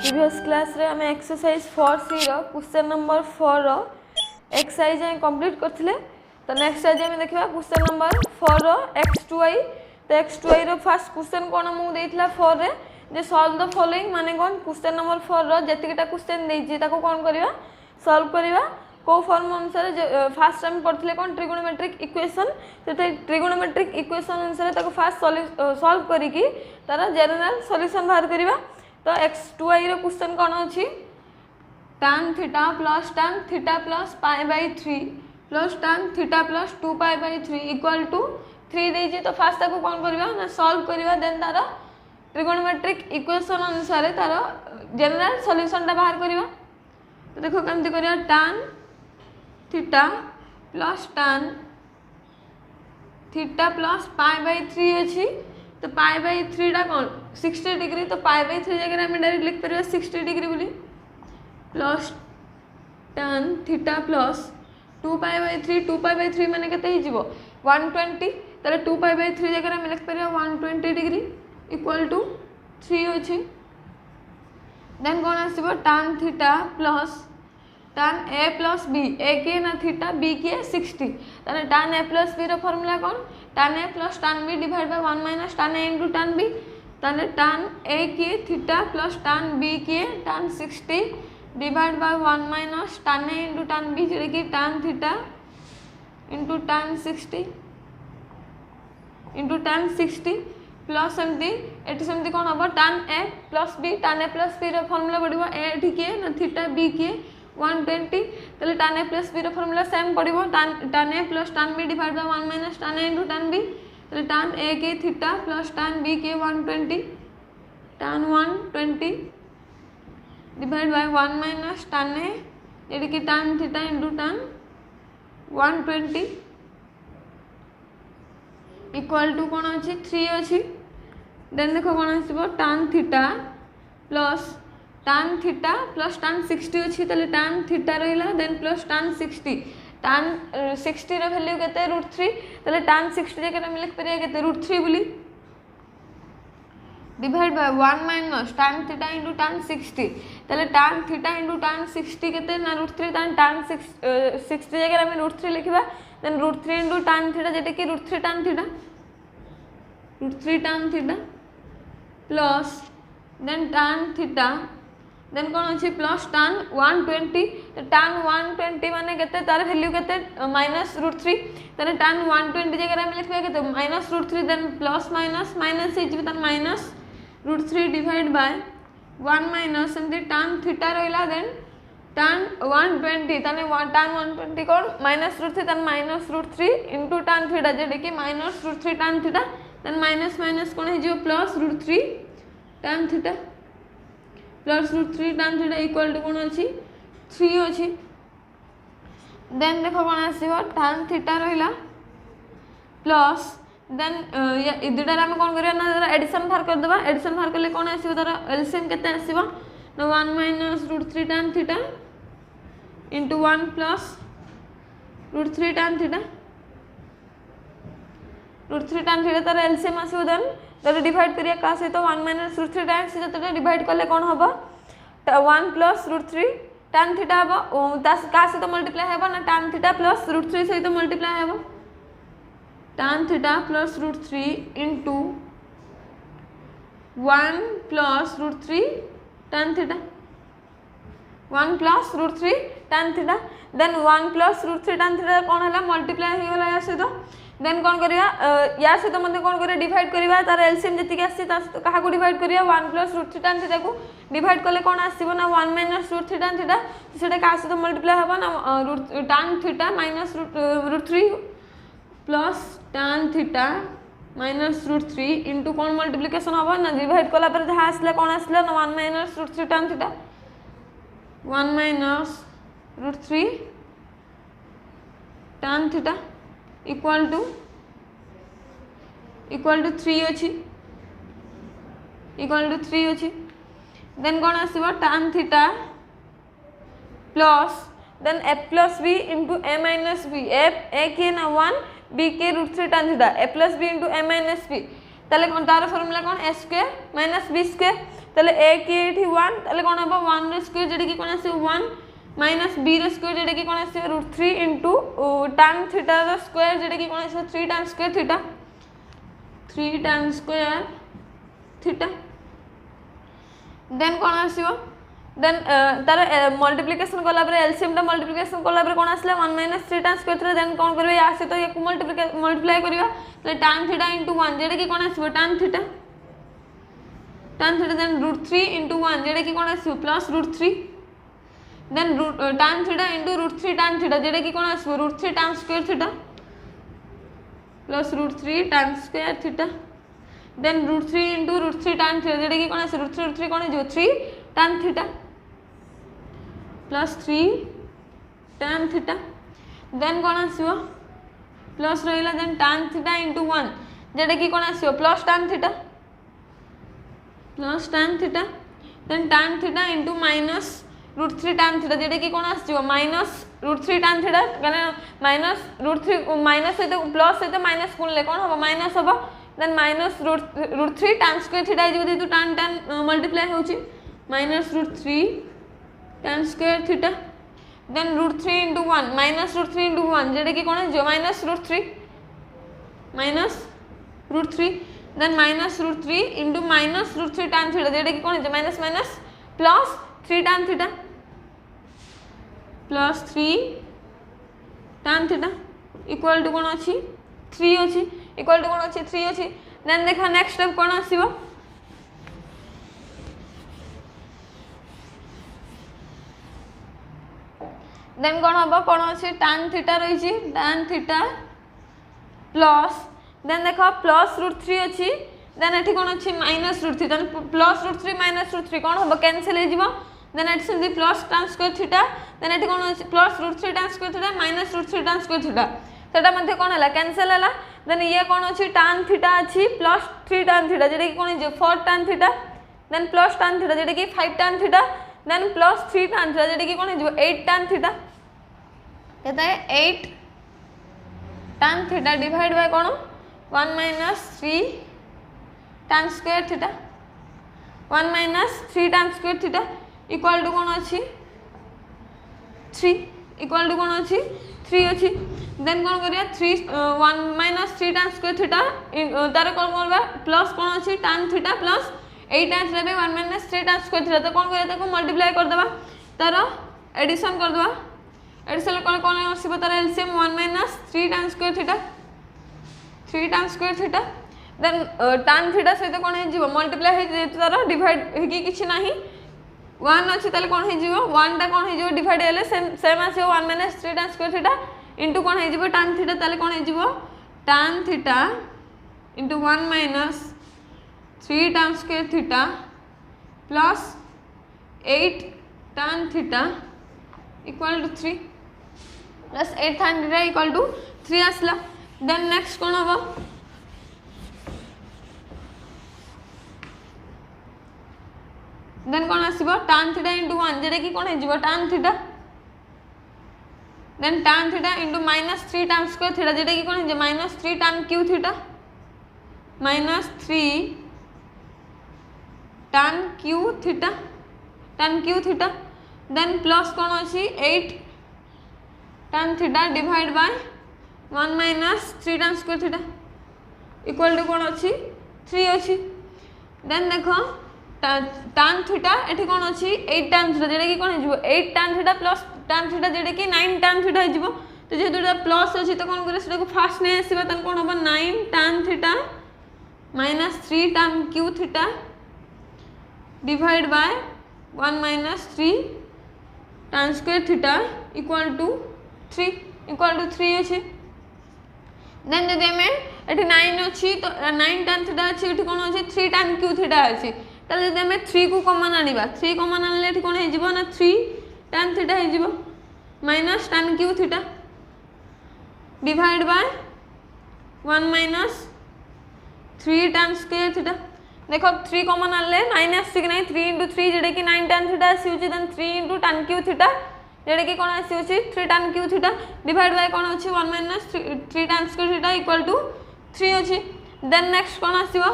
Previous class रे आम exercise 4C question number 4 exercise complete करथिले। तो नेक्स्ट आज आम देखा क्वेश्चन नंबर 4 x2y। तो x2y रो फर्स्ट क्वेश्चन कौन मुझे देइथिला 4 रे जे सॉल्व द फॉलोइंग माने कौन क्वेश्चन नंबर 4 रो जतिकटा क्वेश्चन देइछि ताको कौन करबा सॉल्व करबा को फॉर्म अनुसार फास्ट आम पढ़थिले कौन ट्रिगोनोमेट्रिक इक्वेशन से ट्रिगोनोमेट्रिक इक्वेशन अनुसार ताको फास्ट सॉल्व करिकी तार जनरल सॉल्यूशन बाहर करबा। तो x2y रो क्वेश्चन कौन अछि tan theta plus pi by 3 plus tan theta plus 2 pi by 3 equal to 3 देछि। तो फास्ट ताको कौन करबा ना सॉल्व करबा देन तार ट्रिगोनोमेट्रिक इक्वेशन अनुसार तार जनरल सॉल्यूशन ता बाहर करबा। तो देखो केमति करबा tan theta plus pi by 3 अछि। तो पाई बाय 3 टा कौन 60 डिग्री। तो पाई बाय 3 जगह में डायरेक्ट लिख परिबा 60 डिग्री बोली plus tan theta plus 2 pi by 3 माने केते ही जीवो 120। ताले 2 पाई बाय 3 जगह में लिख परिबा 120 डिग्री इक्वल टू 3 अछि। देन कौन आसीबो tan theta plus tan a plus b a के ना थीटा b के 60। ताले tan a प्लस b रो फार्मूला कौन tan a plus tan b divide by 1 minus tan a into tan b। ताले tan a के थीटा प्लस tan b के tan 60 divide by 1 minus tan a into tan b जेडे कि tan theta into tan 60 into tan 60 plus एमती एटी सेमती कौन हम tan a प्लस b रो फार्मूला पड़िबो a एठी के ना थीटा b के 120। ताले tan a प्लस b रो फार्मूला सेम पड़िबो tan a plus tan b divide by 1 minus tan a into tan b। ताले tan a के थीटा प्लस tan b के 120 tan 120 divide by 1 minus tan a जेडी कि tan theta into tan 120 equal to कौन अछि 3 अछि। Then देखो कौन आसीबो tan थीटा प्लस tan 60 अछि। ताले tan थीटा रहिला देन प्लस tan 60 tan 60 रो वैल्यू केते √3। ताले tan 60 जगह में लिख परिया केते √3 बोली divide by 1 minus tan theta into tan 60। ताले tan थीटा इनटू tan 60 केते ना √3 tan 60 जगह में √3 लिखबा देन √3 इनटू tan थीटा जेते कि √3 tan theta plus then tan theta then कौन अच्छी प्लस tan 120। तो tan 120 माने केते तार वैल्यू केते माइनस √3। ताने tan 120 जगह में लिखबे केते माइनस √3 देन प्लस माइनस हे जिबे तार माइनस √3 डिवाइड बाय 1 माइनस एमती tan थीटा रहिला देन tan 120 ताने tan 120 कोन माइनस √3 तान माइनस √3 इनटू tan थीटा जेडे कि minus √3 tan theta then minus कोन हे जिवो plus √3 tan theta plus √3 tan theta equal to कौन अच्छी 3 अच्छी। देन देखो कौन आसीबो tan थीटा रहिला प्लस देन ये दुटा हम कौन करिया ना जरा एडिशन बाहर कर देबा। एडिशन बाहर करले कौन आसीबो तार एलसीएम केते आसीबो ना 1 minus √3 tan theta into 1 plus √3 tan theta तार एलसीएम आसीबो देन तो डिवाइड करिया का से तो 1 माइनस √3 tan से तो डिवाइड करले कौन हबो 1 प्लस √3 tan थीटा हबो का से तो मल्टीप्लाई हेबो ना tan थीटा प्लस √3 से तो मल्टीप्लाई हेबो tan theta plus √3 into 1 plus √3 tan theta 1 plus √3 tan theta then 1 plus √3 tan theta कौन हला मल्टीप्लाई हो गला या से तो देन कौन करिया या से तो मते कौन करिया डिवाइड करिवा तार एलसीएम जति के आसी कहा को डिवाइड करिया 1 प्लस √3 tan थीटा को डिवाइड करले कौन आसीबो ना 1 माइनस √3 tan थीटा सेटा का से तो मल्टीप्लाई हबो ना tan theta minus √3 plus tan theta minus √3 into कौन मल्टीप्लिकेशन हबो ना डिवाइड कला पर जहा आसले कौन आसले ना 1 minus √3 tan theta 1 minus √3 tan theta equal to 3 अच्छी। देन कौन आसीबो tan theta plus then a plus b into a minus b a के ना 1 b के √3 tan theta a plus b into a minus b ताले तार formula कौन A square minus B square ताले ए की एठी 1 ताले कौन हम 1 रो स्क्वायर जेडी की कौन आसी 1 माइनस बी रो स्क्वायर जेडी की कौन आसी √3 इनटू tan थीटा रो स्क्वायर जेडी की कौन आसी 3 tan square theta 3 tan square theta then कौन आसीबो देन तार मल्टीप्लिकेशन कला पर एलसीएम टा मल्टीप्लिकेशन कला पर कौन आसला 1 minus 3 tan square theta then कौन करबे या से तो एक मल्टीप्लाई करबा तो tan थीटा इनटू 1 जेडी की कौन आसीबो tan थीटा देन √3 इनटू 1 जेडी की कौन आसीबो plus √3 then tan theta into √3 tan theta जेडी की कौन आसीबो √3 tan square theta plus √3 tan square theta then √3 into √3 tan theta जेडी की कौन आसी √3 कौन जो 3 tan theta plus 3 tan theta then कौन आसीबो प्लस रहिला देन tan थीटा इनटू 1 जेडी की कौन आसीबो plus tan theta then tan theta into minus √3 tan theta जेडी की कौन आसीबो माइनस √3 tan थीटा माने माइनस √3 माइनस से तो प्लस से तो माइनस गुणले कौन हो माइनस हो then minus √3 tan square theta जे तो tan मल्टीप्लाई होची minus √3 tan square theta then √3 into 1 minus √3 into 1 जेडी की कौन जो minus √3 then minus √3 into minus √3 tan theta जेडी की कौन जो minus minus plus 3 tan theta plus 3 tan theta equal to कौन अछि 3 अछि इक्वल टू कौन अछि 3 अछि देन देखा नेक्स्ट स्टेप कौन आसीबो देन कौन हम कौन अच्छे tan थीटा रही tan थीटा प्लस देन देख प्लस √3 अच्छी देन ये कौन अच्छी माइनस √3 देन प्लस √3 माइनस √3 कौन हम कैनसल हो देन ये सेमती plus tan square theta then ये कौन अच्छे plus √3 tan square theta minus √3 tan square theta सेटा मध्य कौन है कैनसल है देन ये कौन अच्छी tan थीटा अच्छी प्लस 3 tan थीटा जेटा कि कौन है 4 tan theta then plus tan theta जेटा कि 5 tan theta then plus 3 tan theta जेटा कि कौन है 8 tan थीटा कहता है 8 tan थीटा डिवाइड बाय कौन 1 minus 3 tan square theta 1 minus 3 tan square theta equal to कौन अच्छी 3 इक्वल टू कौन अच्छी 3 अच्छी देन कौन करिया 1 माइनस 3 tan स्क्वायर थीटा तार कौन करबा प्लस कौन अच्छी tan theta plus 8 tan theta 1 minus 3 tan square theta तो कौन करिया ताको मल्टीप्लाई कर देबा तार एडिशन कर देबा एडिशन कौन कौन आसीबो तार LCM 1 minus 3 tan square theta 3 tan square theta then tan theta सहित कौन हो मल्टीप्लाई हो तार डिवाइड होगी किछि नाही 1 अच्छी ताले कौन हो 1 टा कौन हो डिवाइड हेले सेम आसीबो 1 minus 3 tan square theta into कौन हो tan थीटा ताले कौन हो tan theta into 1 minus 3 tan square theta plus 8 tan theta equal to 3 plus 8 tan theta equal to 3 आसला देन नेक्स्ट कौन हम देन कौन आसीबो tan थीटा इंटू 1 जेटा कि कौन हो tan theta then tan theta into minus 3 tan square theta जेटा कि कौन हो minus 3 tan Q theta minus 3 tan Q theta then plus कौन अच्छी 8 tan theta divide by 1 minus 3 tan square theta equal to कौन अच्छी 3 अच्छी देन देखो tan थीटा एठी कौन अच्छी 8 tan थीटा जेटा कि कौन हो 8 tan theta plus tan theta जेटा कि 9 tan थीटा हो तो जेहेतु एटा प्लस अच्छी तो कौन करे सेटा फास्ट नहीं आसीबा तन कौन हो 9 tan theta minus 3 tan Q theta divide by 1 minus 3 tan square theta equal to 3 अच्छी देन जदि आम ये 9 अच्छी तो 9 tan थीटा अच्छी ये कौन अच्छी 3 tan क्यू थीटा अच्छी ताले जदि आम 3 को कमन आनिबा 3 कमन आनले ये कौन हो ना 3 tan थीटा हो minus tan Q theta divide by 1 minus 3 tan square theta देखो 3 कमन आनले 9 आसी कि नहीं 3 इंटू 3 जेटा कि 9 tan थीटा आसी होची then 3 into tan Q theta जेटा कि कौन आसी होची 3 tan Q theta divide by कौन अच्छी 1 minus 3 tan square theta equal to 3 अच्छी देन नेक्स्ट कौन आसीबो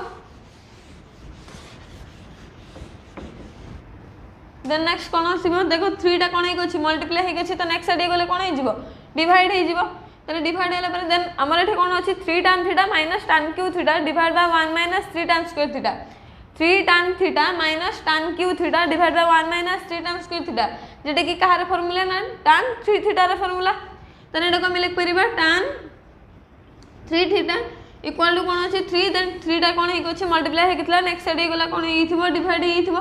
देन नेक्स्ट कौन आसीबो देखो 3 टा कौन होइछ मल्टीप्लाई होइछ तो नेक्स्ट साइड गले कौन होइजिवो डिवाइड होइजिवो तले डिवाइड होला पर देन हमर एठे कौन अछि 3 tan theta minus tan q theta divide by 1 minus 3 tan square theta 3 tan theta minus tan q theta divide by 1 minus 3 tan square theta जेटे कि कहार फार्मूला ना tan 3 थीटा रे फार्मूला तने एटा को हम लिख परिबा tan 3 थीटा इक्वल टू कौन अछि 3 देन 3 टा कौन होइछ मल्टीप्लाई होइतला नेक्स्ट साइड गला कौन होइथिबो डिवाइड होइथिबो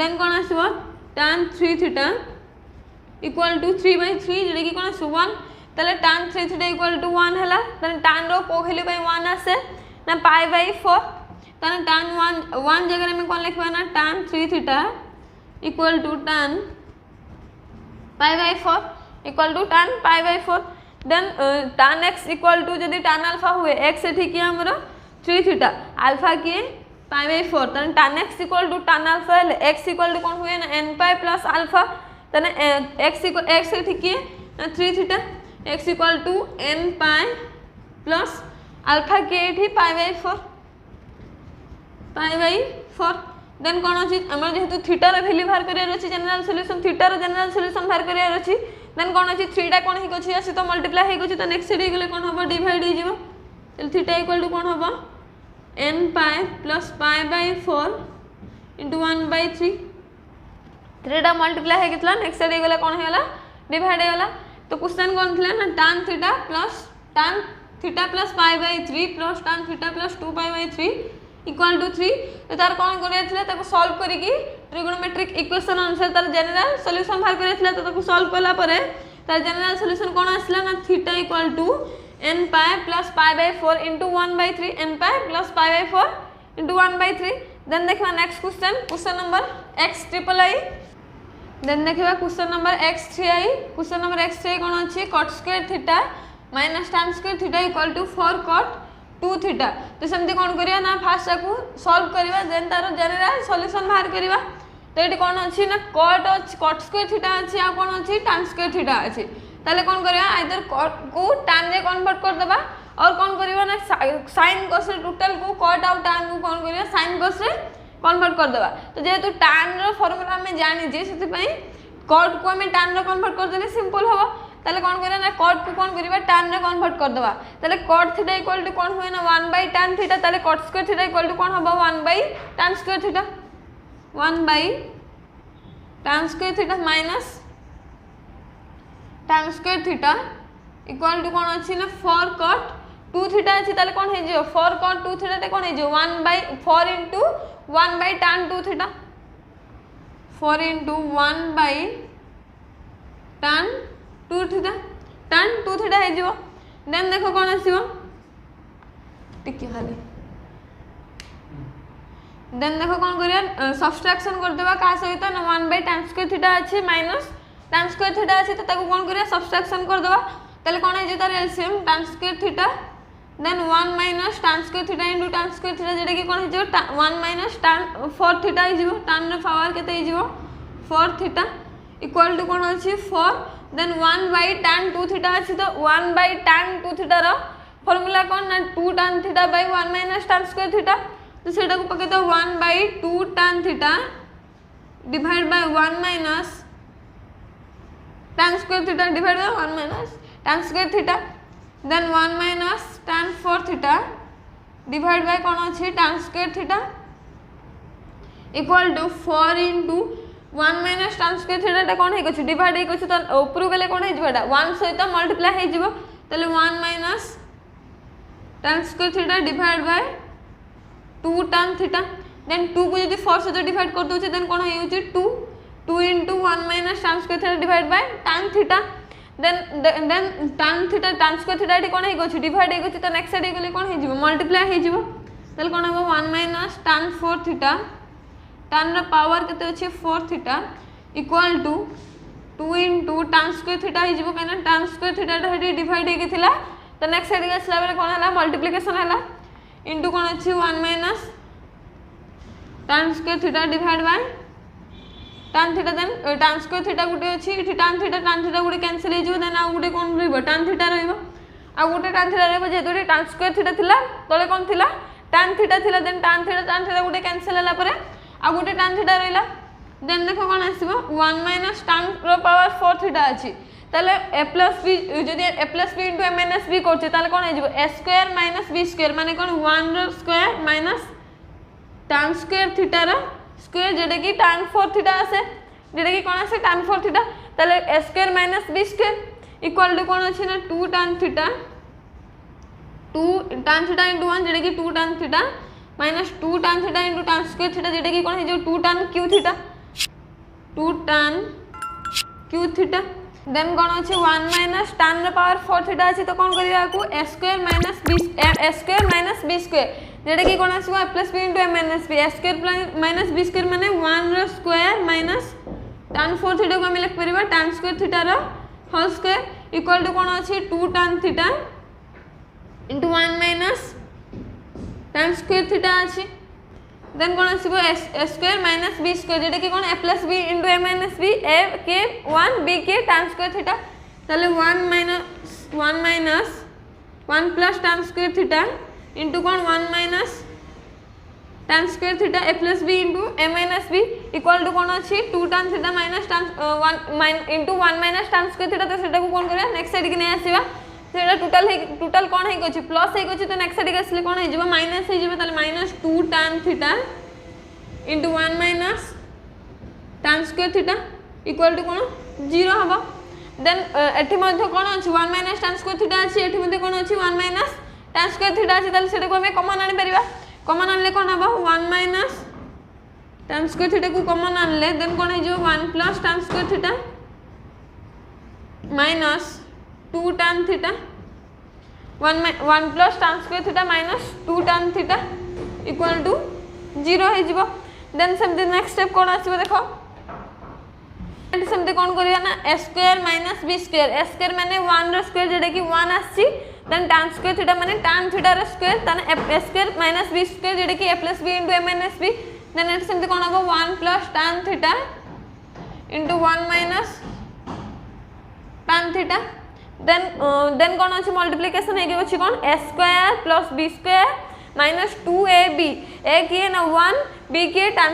देन कौन आसीबो tan 3 थीटा इक्वल टू 3/3 जेटे कि कौन 1 तले tan 3 थीटा इक्वल टू 1 हला तने tan रो को वैल्यू बाय 1 आसे ना π/4 तने tan 1 जगह में कौन लिखबा ना tan 3 theta equal to tan π/4 equal to tan π/4 then tan x equal to जदी tan अल्फा हुए x एठी कि हमरो 3 थीटा अल्फा के π/4 तने tan x equal to tan alpha x equal to कौन हुए ना n π प्लस अल्फा तने x एठी कि 3 theta x equal to n π plus alpha के एठी π/4 देन कौन अछि हमर जेहेतु थीटा रे वैल्यू बाहर करिया अछि general solution theta rho general solution बाहर करिया अछि देन कौन अछि 3 टा कौन हिक अछि आसी तो मल्टीप्लाई हिक अछि तो नेक्स्ट साइड गेले कौन होबो डिवाइड हो जिवो तले थीटा इक्वल टू कौन होबो n π प्लस π/4 इनटू 1/3 3 टा मल्टीप्लाई हिकतला नेक्स्ट साइड गेले कौन हेला डिवाइड हेला तो क्वेश्चन कौन थिला ना tan theta plus π/3 plus tan theta plus 2π/3 equal to 3 तो तार कौन करिया थिला ताको सॉल्व करी की ट्रिगोनोमेट्रिक इक्वेशन अनुसार तार जनरल सॉल्यूशन बाहर करिया थिला तो ताको सॉल्व कला परे तार जनरल सॉल्यूशन कौन आसला ना theta equal to n π plus π/4 into 1/3 n π plus π/4 into 1/3 then देखबा next question number x3i then देखबा question number x3i question number x3i कौन अछि cot square theta minus tan square theta equal to 4 cot 2 theta तो सेमती कौन करिया ना fast को सॉल्व करिवा देन तार जनरल सॉल्यूशन बाहर करिवा तो एटी कौन अछि ना cot स्क्वायर थीटा अछि आ कौन अछि tan स्क्वायर थीटा अछि ताले कौन करिया आइदर cot को tan रे कन्वर्ट कर देबा और कौन करिवा ना sin cos रे टोटल को cot और tan को कौन करिया sin cos रे कन्वर्ट कर देबा तो जेहेतु tan रो फार्मूला हमें जानि जे सेति पई cot को हमें tan रे कन्वर्ट कर देले सिंपल होबो ताले कौन करिया ना cot को कौन करिवा tan रे कन्वर्ट कर देबा ताले cot थीटा इक्वल टू कौन होय ना 1/tan थीटा ताले cot square theta equal to कौन होबो 1/tan square theta 1/tan square theta minus tan square theta equal to कौन अछि ना 4 cot 2 थीटा अछि ताले कौन हे जियो 4 cot 2 थीटा ते कौन हे जियो 1/4 into 1/tan 2 theta 4 into 1/tan 2 theta tan 2 theta हे जिवो देन देखो कौन आसीबो टिके खाली देन देखो कौन करिया सब्सट्रैक्शन कर देबा का सहित ना 1/tan स्क्वायर थीटा अछि माइनस tan स्क्वायर थीटा अछि तो ताको कौन करिया सब्सट्रैक्शन कर देबा तले कौन हे जे तार LCM tan square theta then 1 minus tan square theta into tan square theta जेडे कि कौन हे जे 1 माइनस tan 4 थीटा हे जिवो tan रे पावर केते हे जिवो 4 थीटा इक्वल टू कौन अछि 4 देन 1/tan 2 थीटा अछि तो 1/tan 2 थीटा रो फार्मूला कौन ना 2 tan theta by 1 minus tan square theta तो सेटा को पके तो 1/2 tan theta divide by 1 minus tan square theta divide by 1 minus tan square theta then 1 minus tan 4 theta divide by कौन अछि tan square theta equal to 4 into 1 minus tan square theta टा कौन हे गछ डिवाइड हे गछ तो ऊपर गेले कौन हे जिवडा 1 सहित मल्टीप्लाई हे जिवो तले 1 minus tan square theta divide by 2 tan theta then 2 को यदि 4 से डिवाइड कर दोचे देन कौन हे 2 into 1 minus tan square theta divide by tan theta then tan theta tan square theta कौन हे गछ डिवाइड हे गछ तो नेक्स्ट साइड गेले कौन हे जिवो मल्टीप्लाई हे जिवो तले कौन हो 1 माइनस tan 4 थीटा tan रा पावर केते अछि 4 theta equal to 2 into tan square theta हे जिवो काना tan स्क्वायर थीटा टा हेडी डिवाइड हे गेथिला तो नेक्स्ट साइड गेसला बेले कोन हला मल्टीप्लिकेशन हला इनटू कोन अछि 1 minus tan square theta divide by tan theta then tan square theta गुटे अछि इठी tan थीटा गुटे कैंसिल हे जिवो देन आ गुटे कोन रहइबो tan थीटा रहइबो आ गोटे tan थीटा रहबो जेतुटी tan स्क्वायर थीटा थिला तले कोन थिला tan थीटा थिला देन tan थीटा गोटे कैंसिल होला परे आ गोटे tan थीटा रहला देन देखो कोन आसीबो 1 माइनस tan रो पावर 4 थीटा अछि ताले a प्लस b जदि a plus b into a minus b करछे ताले कोन हे जिवो a square minus b square माने कोन 1 रो square minus tan square theta रो स्क्वायर जेडे की tan 4 थीटा आसे जेडे की कोन आसे tan 4 थीटा ताले a square minus b square equal to कोन अछि ना 2 tan theta 2 tan theta into 1 जेडे की 2 tan theta minus 2 tan theta into tan square theta जेडे की कोन हे जो 2 tan q theta 2 tan q theta then कोन अछि 1 माइनस tan रो पावर 4 थीटा अछि तो कोन करिया को a square minus b a square minus b square जेडे की कोन आसीबो a plus b into a minus b a square minus b square माने 1 रो स्क्वायर माइनस tan 4 थीटा को हम लिख परिबा tan स्क्वायर थीटा रो होल स्क्वायर इक्वल टू कोन अछि 2 tan theta into 1 minus tan square theta अछि देन कोन आसीबो a square minus b square जेडे की कोन a plus b into a minus b a के 1 b के tan स्क्वायर थीटा ताले 1 minus 1 plus tan square theta into कोन 1 minus tan square theta a plus b into a minus b equal to कोन अछि 2 tan theta minus tan 1 into 1 minus tan square theta तो सेटा को कोन करिया next side के नै आसीबा सेटा टोटल कोन हे गछि प्लस हे गछि तो नेक्स्ट साइड के आसले कोन हे जिवो माइनस हे जिवो ताले minus 2 tan theta into 1 minus tan square theta equal to कोन 0 हबो देन एठी मध्ये कोन अछि 1 माइनस tan स्क्वायर थीटा अछि एठी मध्ये कोन अछि 1 माइनस tan स्क्वायर थीटा अछि ताले सेटा को हमें कॉमन आनि परिबा कॉमन आनले कोन हबो 1 माइनस tan स्क्वायर थीटा को कॉमन आनले देन कोन हे जो 1 plus tan square theta minus 2 tan theta 1 plus tan square theta minus 2 tan theta equal to 0 हे जिवो देन समझे नेक्स्ट स्टेप कोन आसीबो देखो एंड समझे कोन करिया ना a square minus b square a square माने 1 रो स्क्वायर जेडे की 1 आसी देन tan स्क्वायर थीटा माने tan थीटा रो स्क्वायर ताने a square minus b square जेडे की a plus b into a minus b then एट समझे कोन हबो 1 plus tan theta into 1 minus tan theta then कोन अछि मल्टीप्लिकेशन हे गयो अछि कोन a square plus b square minus 2ab a के ना 1 b के tan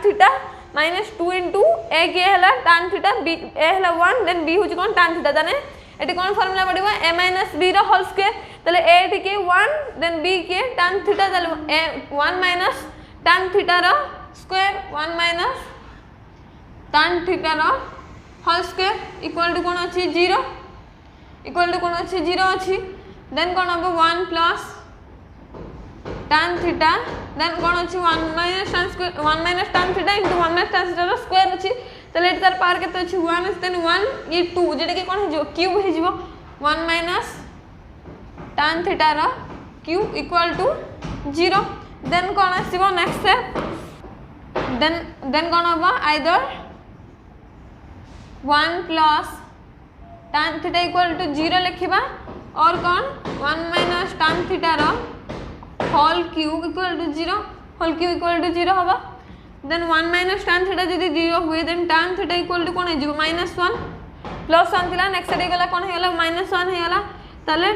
theta minus 2 into a के हला tan थीटा b a हला 1 देन b होछि कोन tan थीटा ताने एटी कोन फार्मूला पडिबो a माइनस b रो होल स्क्वायर तले a एटी के 1 देन b के tan थीटा तले a 1 माइनस tan थीटा रो स्क्वायर 1 माइनस tan थीटा रो होल स्क्वायर इक्वल टू कोन अछि 0 इक्वल टू कोन अछि 0 अछि देन कोन हबो 1 प्लस tan थीटा देन कोन अछि 1 minus tan square 1 minus tan theta into 1 minus tan theta रो स्क्वायर अछि तले एट तार पावर केते अछि 1 देन 1 ये 2 जेडे की कोन हे जो क्यूब हे जिवो 1 माइनस tan थीटा रो क्यूब इक्वल टू 0 देन कोन आसीबो नेक्स्ट स्टेप देन कोन हबो either 1 plus tan theta equal to 0 लिखिबा और कोन 1 माइनस tan थीटा रो whole cube equal to 0 whole cube equal to 0 हबा देन 1 माइनस tan थीटा जदी 0 हुए then tan theta equal to कोन हे जिवो -1 प्लस 1 थिला नेक्स्ट साइड गला कोन हे गला -1 हे गला ताले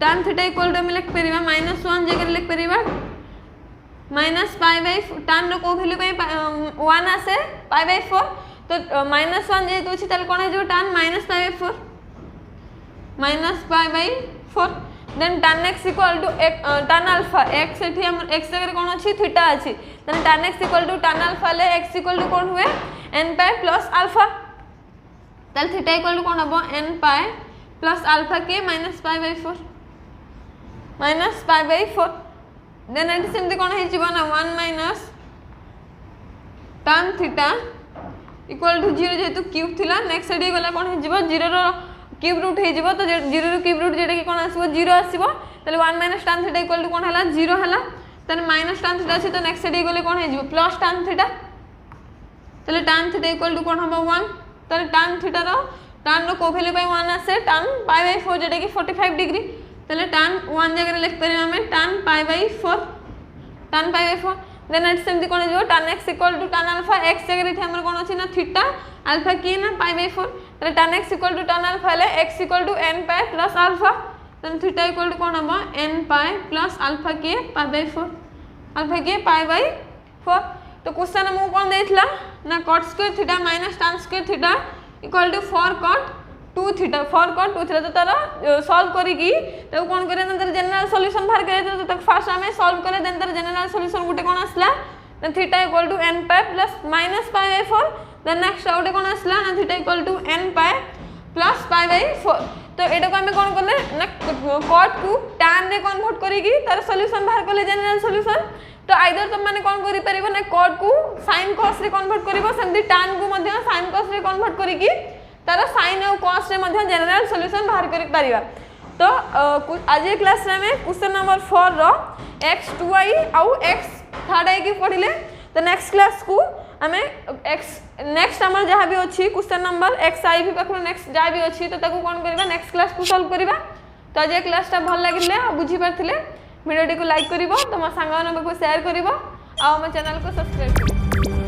tan थीटा इक्वल टू हम लिख परिबा -1 जगह लिख परिबा -π/4 tan रो को वैल्यू पे 1 आसे π/4 तो -1 जे तो छी ताले कोन हे जो tan -π/4 -π/4 then tan x equal to tan alpha x एठी हम x जगह कोन अछि थीटा अछि then tan x equal to tan alpha ले x इक्वल टू कोन हुए n पाई प्लस अल्फा तल थीटा इक्वल टू कोन हबो n पाई प्लस अल्फा के -π/4 देन एठी सेमति कोन हे जिवो ना 1 minus tan theta equal to 0 जेतु क्यूब थिला नेक्स्ट साइड गला कोन हे जिवो 0 रो क्यूब रूट हे जिवो तो 0 रो क्यूब रूट जेडे की कोन आसीबो 0 आसीबो तले 1 minus tan theta equal to कोन हला 0 हला तने माइनस tan थीटा अछि तो नेक्स्ट साइड गले कोन हे जिवो प्लस tan थीटा तले tan थीटा इक्वल टू कोन हबो 1 तले tan थीटा रो tan रो को वैल्यू बाय 1 आसे tan π/4 जेडे की 45 डिग्री तले tan 1 जगह लिख परिबा हमें tan π/4 देन एट सेमति कोन जिवो tan x equal to tan alpha x जगह रे हमर कोन अछि ना थीटा अल्फा की ना π/4 तले tan x equal to tan alpha ले x equal to n pi plus alpha then theta equal to कौन हम n पाई प्लस अल्फा के पाई बाय 4 अल्फा के पाई बाय 4 तो क्वेश्चन हमको कौन देइथला ना cot square theta minus tan square theta equal to 4 cot 2 theta 4 cot 2 theta तो तारा सॉल्व करिकी तो कौन करे नंतर जनरल सॉल्यूशन बाहर करे तो तक फास्ट हमें सॉल्व करे देन तार जनरल सॉल्यूशन गुटे कौन आसला then theta equal to n pi plus minus pi by 4 then next out कौन आसला ना theta equal to n pi plus pi by 4 तो एटा को हमें कौन करले ना cot को tan रे कन्वर्ट करिकी तार सॉल्यूशन बाहर करले जनरल सॉल्यूशन तो आइदर तुम माने कौन करि परिबो ना cot को sin cos रे कन्वर्ट करिवो सेमती tan को मध्य sin cos रे कन्वर्ट करिकी तार sin और cos रे मध्य जनरल सॉल्यूशन बाहर करि परिबा तो आज ए क्लास रे में क्वेश्चन नंबर 4 रो x 2y आउ x थर्ड आई की पढिले तो नेक्स्ट क्लास को हमें x नेक्स्ट हमर जहाँ भी अच्छी क्वेश्चन नंबर x आई भी पाखु नेक्स्ट जहाँ भी अच्छी तो ताको कौन करबा नेक्स्ट क्लास को सॉल्व करबा तो आज क्लास टा भल लागिले आ बुझी पारथिले वीडियो को लाइक करिवो तम सांग मानन को शेयर करिवो आ हम चैनल को सब्सक्राइब करिवो।